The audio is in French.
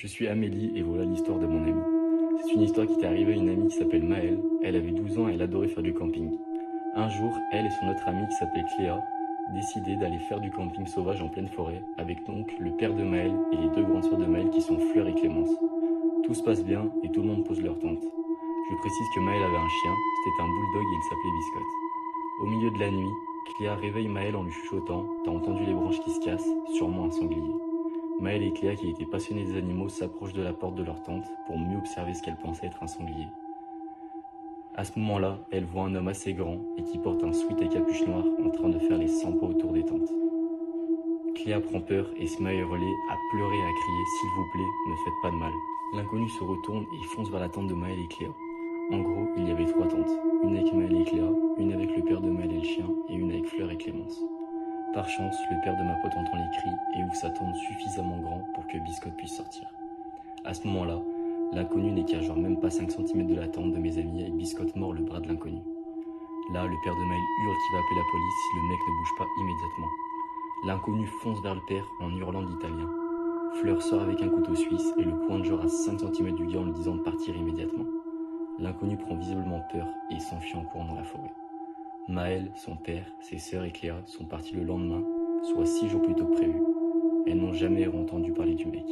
Je suis Amélie et voilà l'histoire de mon amie. C'est une histoire qui t'est arrivée à une amie qui s'appelle Maëlle. Elle avait 12 ans et elle adorait faire du camping. Un jour, elle et son autre amie qui s'appelait Cléa décidaient d'aller faire du camping sauvage en pleine forêt avec donc le père de Maëlle et les deux grandes sœurs de Maëlle qui sont Fleur et Clémence. Tout se passe bien et tout le monde pose leur tente. Je précise que Maëlle avait un chien, c'était un bulldog et il s'appelait Biscotte. Au milieu de la nuit, Cléa réveille Maëlle en lui chuchotant « T'as entendu les branches qui se cassent, sûrement un sanglier ». Maëlle et Cléa, qui étaient passionnées des animaux, s'approchent de la porte de leur tente pour mieux observer ce qu'elles pensaient être un sanglier. À ce moment-là, elles voient un homme assez grand et qui porte un sweat et capuche noire en train de faire les 100 pas autour des tentes. Cléa prend peur et se met à hurler, à pleurer et à crier « S'il vous plaît, ne faites pas de mal ». L'inconnu se retourne et fonce vers la tente de Maëlle et Cléa. En gros, il y avait 3 tentes, une avec Maëlle et Cléa, une avec le père de Maëlle et le chien, et une avec Fleur et Clémence. Par chance, le père de ma pote entend les cris et ouvre sa tente suffisamment grand pour que Biscotte puisse sortir. À ce moment-là, l'inconnu n'est qu'à genre même pas 5 cm de la tente de mes amis et Biscotte mord le bras de l'inconnu. Là, le père de Maëlle hurle qu'il va appeler la police si le mec ne bouge pas immédiatement. L'inconnu fonce vers le père en hurlant de l'italien. Fleur sort avec un couteau suisse et le pointe genre à 5 cm du gars en lui disant de partir immédiatement. L'inconnu prend visiblement peur et s'enfuit en courant dans la forêt. Maëlle, son père, ses sœurs et Cléa sont partis le lendemain, soit 6 jours plus tôt que prévu. Elles n'ont jamais entendu parler du mec.